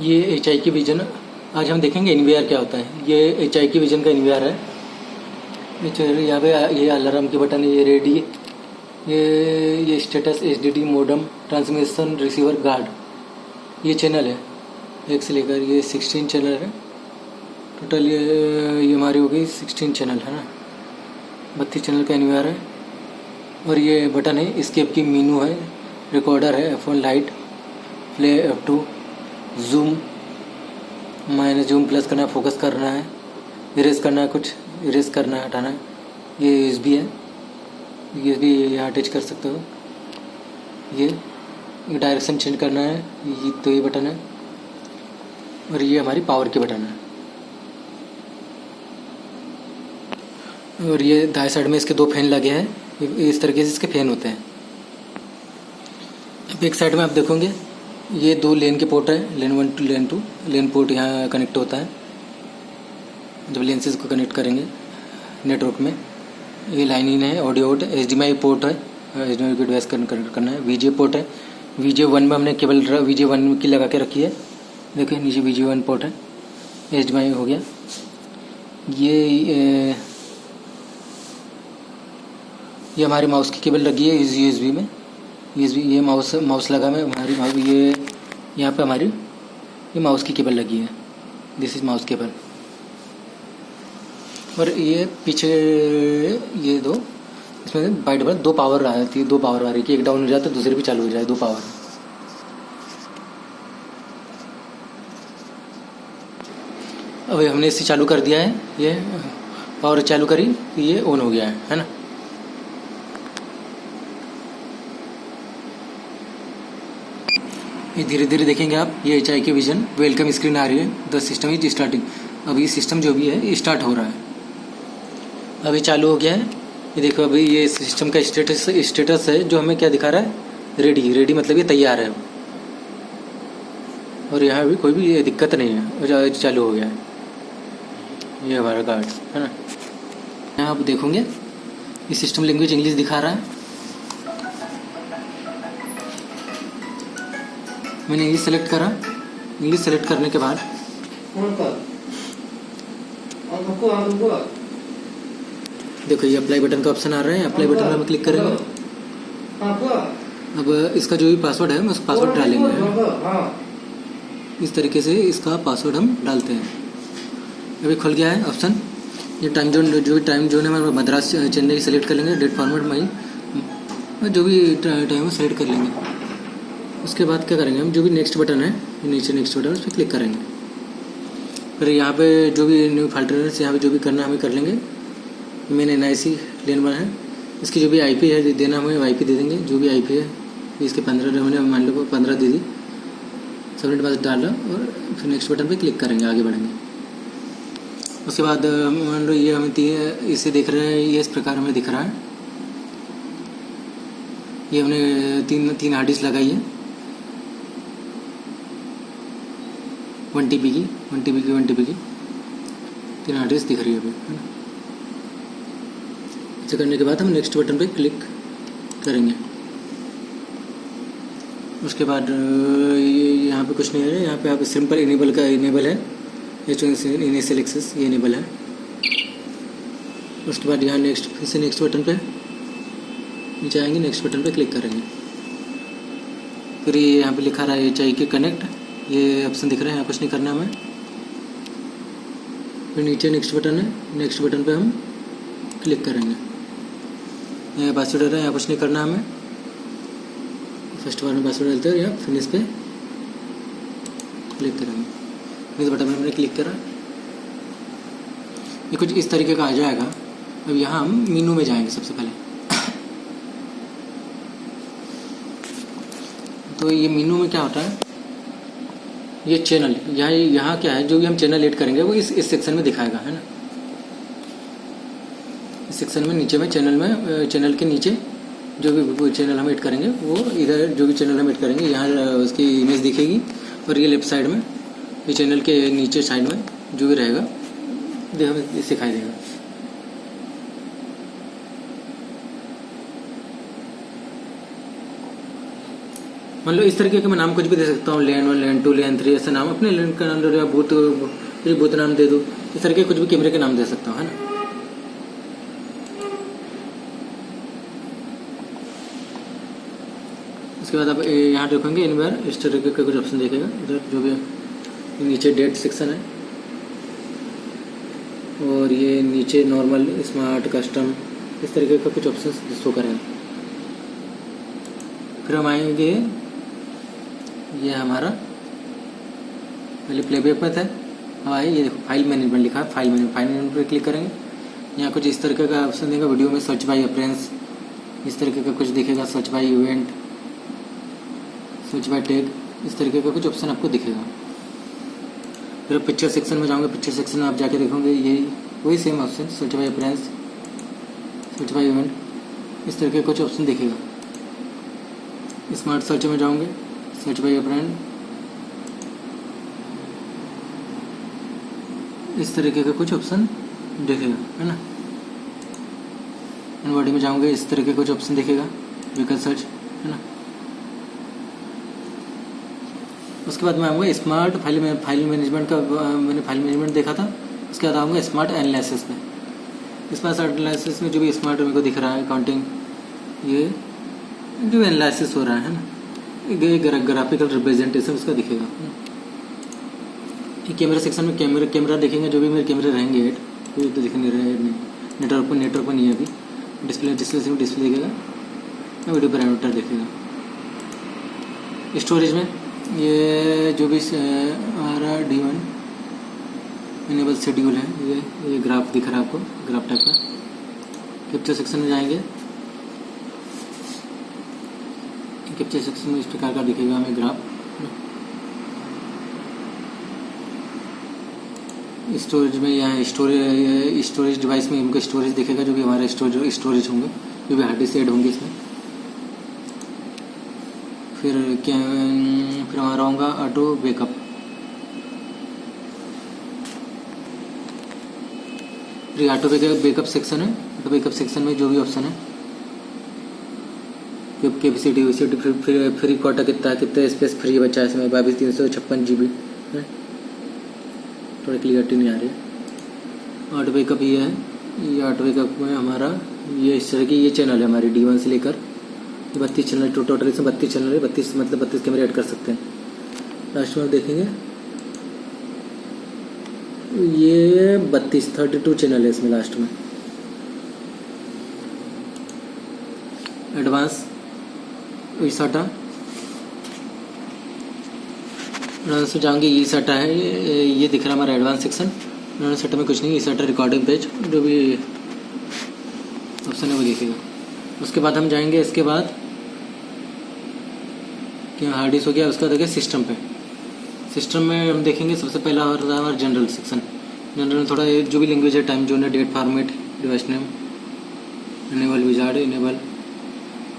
ये HI की vision. आज हम देखेंगे NVR क्या होता है। ये HI की विजन का NVR है। यहाँ पे ये अलार्म की बटन है, ये रेडी, ये status, HDD, modem, transmission, receiver, guard, ये चैनल है 1 से लेकर ये 16 चैनल है टोटल। ये हमारी हो गई 16 चैनल है ना, 32 चैनल का NVR है। और ये बटन है, एस्केप की मीनू है, रिकॉर्डर है, F1 light, play, F2, zoom, minus zoom plus करना है, फोकस करना है, इरेज करना है, कुछ इरेज करना है, हटाना है। ये USB है, USB यहाँ अटैच कर सकते हो। ये डायरेक्शन चेंज करना है, तो ये बटन है। और ये हमारी पावर की बटन है। और ये दाएं साइड में इसके 2 फैन लगे हैं, इस तरीके से इसके फैन होते हैं। बैक साइड में आप देखोगे ये 2 लेन के पोर्ट है, लेन 1 टू लेन 2। लेन पोर्ट यहाँ कनेक्ट होता है जब लेंसेज को कनेक्ट करेंगे नेटवर्क में। ये लाइन इन है, ऑडियो आउट, HDMI पोर्ट है, HDMI को डिवाइस कनेक्ट करना है। VGA पोर्ट है, VGA 1 में हमने केबल VGA 1 की लगा के रखी है। देखिए नीचे VGA 1 पोर्ट है, HDMI हो गया। ये हमारे माउस की केबल लगी है इस USB में। ये माउस लगा है हमारी, ये यहाँ पे हमारी ये माउस की केबल लगी है। This is mouse cable. और ये पीछे ये 2, इसमें बाइट पर 2 पावर आ जाती है, 2 पावर आ रही है, एक डाउन हो जाता है दूसरे भी चालू हो जाए, 2 पावर। अब हमने इसे चालू कर दिया है, ये पावर चालू करी तो ये ऑन हो गया है ना। ये धीरे धीरे देखेंगे आप, ये HI की विजन वेलकम स्क्रीन आ रही है, द सिस्टम इज स्टार्टिंग। अब ये सिस्टम जो भी है ये स्टार्ट हो रहा है, अभी चालू हो गया है। ये देखो अभी ये सिस्टम का स्टेटस है जो हमें क्या दिखा रहा है, रेडी मतलब ये तैयार है। और यहाँ भी कोई भी ये दिक्कत नहीं है, चालू हो गया है। ये हमारा गार्ड है ना। यहाँ आप देखोगे ये सिस्टम लैंग्वेज इंग्लिश दिखा रहा है। मैंने इंग्लिश सेलेक्ट करा। इंग्लिश सेलेक्ट करने के बाद देखो ये अप्लाई बटन का ऑप्शन आ रहा है। अप्लाई बटन में हम क्लिक करेंगे। अब इसका जो भी पासवर्ड है हम उस पासवर्ड डालेंगे। इस तरीके से इसका पासवर्ड हम डालते हैं। अभी खुल गया है ऑप्शन। ये टाइम जोन, जो भी टाइम जोन है हमारे मद्रास चेन्नई सेलेक्ट कर लेंगे। डेट फॉर्मेट में जो भी टाइम है सेलेक्ट कर लेंगे। उसके बाद क्या करेंगे हम, जो भी नेक्स्ट बटन है नीचे नेक्स्ट बटन उस पर क्लिक करेंगे। फिर यहाँ पे जो भी न्यू फाइल्टर है यहाँ पे जो भी करना हमें कर लेंगे। मैंने NIC लेन बना है, इसकी जो भी IP है देना हमें IP दे देंगे। जो भी IP है इसके 15 मैंने मान लो 15 दे दी। सबमिट बाद डाला और फिर नेक्स्ट बटन पे क्लिक करेंगे, आगे बढ़ेंगे। उसके बाद मान लो ये हमें इसे देख रहे हैं, ये इस प्रकार हमें दिख रहा है। ये हमने तीन हार्ड डिस्क लगाई है, 1 TB की 1 TB की 3 हार्ड डिस्क दिख रही है अभी, है ना। ऐसे करने के बाद हम नेक्स्ट बटन पे क्लिक करेंगे। उसके बाद यहाँ पे कुछ नहीं है, यहाँ पे आप सिंपल इनेबल है, इनिशियल एक्सेस ये इनेबल है। उसके बाद यहाँ फिर से नेक्स्ट बटन पे नीचे आएंगे, नेक्स्ट बटन पे क्लिक करेंगे। फिर ये यहाँ पे लिखा रहा है HI के कनेक्ट, ये ऑप्शन दिख रहा है, यहाँ कुछ नहीं करना हमें। फिर नीचे नेक्स्ट बटन है, नेक्स्ट बटन पे हम क्लिक करेंगे। यहाँ पासवर्ड है, यहाँ कुछ नहीं करना हमें। फर्स्ट बार में पासवर्ड डालते हैं, या फिनिश पे क्लिक करेंगे। फिनिश बटन में हमने क्लिक करा, ये कुछ इस तरीके का आ जाएगा। अब यहाँ हम मीनू में जाएंगे सबसे पहले। तो ये मीनू में क्या होता है, ये चैनल यहाँ क्या है, जो भी हम चैनल ऐड करेंगे वो इस सेक्शन में दिखाएगा, है ना। इस सेक्शन में नीचे में चैनल के नीचे जो भी चैनल हम ऐड करेंगे वो इधर, जो भी चैनल हम ऐड करेंगे यहाँ उसकी इमेज दिखेगी। और ये लेफ्ट साइड में ये चैनल के नीचे साइड में जो भी रहेगा हमें सिखाई देगा। मान लो इस तरीके का मैं नाम कुछ भी दे सकता हूँ, लेन 1, लेन 2, लेन 3, ऐसा नाम अपने लेन का नाम दे दो, या बूथ नाम दे दो, इस तरीके कुछ भी कैमरे के नाम दे सकता हूँ, है ना। उसके बाद आप यहाँ देखेंगे इन बार इस तरीके का कुछ ऑप्शन देखेगा, इधर जो भी नीचे डेट सेक्शन है, और ये नीचे नॉर्मल, स्मार्ट, कस्टम, इस तरीके का कुछ ऑप्शन शो करेगा। फिर हम आएंगे, ये हमारा पहले प्लेबैक में था, अब आए ये देखो फाइल मैनेजमेंट लिखा है, फाइल मैनेजमेंट पर क्लिक करेंगे। यहाँ कुछ इस तरीके का ऑप्शन देगा, वीडियो में सर्च बाय अपरेंस, इस तरीके का कुछ दिखेगा, search by event, search by tag, इस तरीके का कुछ ऑप्शन आपको दिखेगा। फिर पिक्चर सेक्शन में जाऊँगे, पिक्चर सेक्शन में आप जाके देखोगे ये वही same option, search by appearance, search by event, इस तरीके का कुछ ऑप्शन दिखेगा। स्मार्ट सर्च में जाऊँगे, सर्च बाय अपरेंस, इस तरीके का कुछ ऑप्शन दिखेगा, है ना। इनवर्डी में जाऊँगे, इस तरीके का कुछ ऑप्शन दिखेगा, व्हीकल सर्च, है ना। उसके बाद मैं आऊँगा स्मार्ट फाइल मैनेजमेंट का, मैंने फाइल मैनेजमेंट देखा था। उसके बाद आऊँगा स्मार्ट एनालिसिस में। स्मार्ट एनालिसिस में जो भी स्मार्ट मेरे को दिख रहा है, काउंटिंग, ये जो एनालिसिस हो रहा है ना, ये ग्राफिकल रिप्रेजेंटेशन उसका दिखेगा। कैमरा सेक्शन में कैमरा देखेंगे, जो भी मेरे कैमरे रहेंगे ऐड, कोई तो दिख नहीं रहा है, नेटवर्क पर नहीं है अभी। डिस्प्ले से डिस्प्ले दिखेगा, वीडियो पैरामीटर दिखेगा। स्टोरेज में ये जो भी हमारा D1 इनेबल शेड्यूल है, ये ग्राफ दिख रहा है आपको, ग्राफ टाइप का। कैप्चर सेक्शन में जाएंगे, कैप्चर सेक्शन में इस प्रकार का दिखेगा हमें ग्राफ। स्टोरेज में यहाँ स्टोरेज डिवाइस में इनको स्टोरेज दिखेगा, जो भी हमारे स्टोरेज होंगे, जो भी हार्ड डिस्क ऐड होंगे इसमें। फिर हमारा होगा auto backup. Auto backup section है, ऑटो बैकअप सेक्शन में जो भी ऑप्शन है, कैपेसिटी फ्री कोटा कितना स्पेस फ्री बचा है इसमें, 22,356 GB है। थोड़ी क्लियरिटी नहीं आ रही है। ऑटो बैकअप ये है, ये ऑटो बैकअप में हमारा ये इस तरह की ये चैनल है हमारी D1 से लेकर 32 चैनल, टोटल इसमें 32 चैनल है, 32 मतलब 32 कैमरे ऐड कर सकते हैं। लास्ट में देखेंगे ये 32 चैनल है इसमें लास्ट में। एडवांस ईसाटा, एडवांस में जाएंगे, ईसाटा है, ये दिख रहा है हमारा एडवांस सेक्शन। एडवांस सेक्टर में कुछ नहीं, ईसाटा रिकॉर्डिंग पेज, जो भी ऑप्शन है वो दिखेगा। उसके बाद हम जाएंगे, इसके बाद क्या हार्ड डिस्क हो गया। उसके बाद देखिए सिस्टम पे, सिस्टम में हम देखेंगे सबसे पहला हमारा जनरल सेक्शन। जनरल में थोड़ा जो भी लैंग्वेज है, टाइम जोन है, date format, device name, enable wizard, enable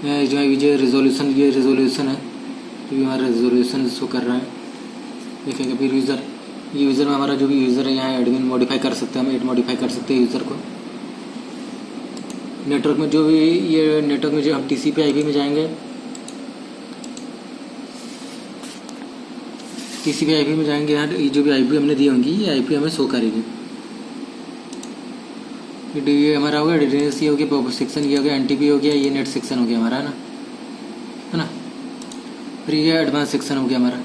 जो है विजय रेजोल्यूशन, ये रेजोल्यूशन है, जो भी हमारा रेजोल्यूशन शो कर रहा है देखेंगे। फिर यूज़र, ये यूज़र में हमारा जो भी यूज़र है, यहाँ एडमिन मॉडिफाई कर सकते हैं, हम एड मॉडिफाई कर सकते हैं यूज़र को। नेटवर्क में जो भी ये नेटवर्क में जो हम TCP IP में जाएंगे, TCP IP में जाएंगे, यहाँ जो भी IP हमने दी होंगी ये IP हमें शो करेगी। ये हमारा हो गया DNS, ये हो गया सेक्शन, ये हो गया NTP हो गया, ये नेट सेक्शन हो गया हमारा, है ना। फिर ये एडवांस सेक्शन हो गया हमारा।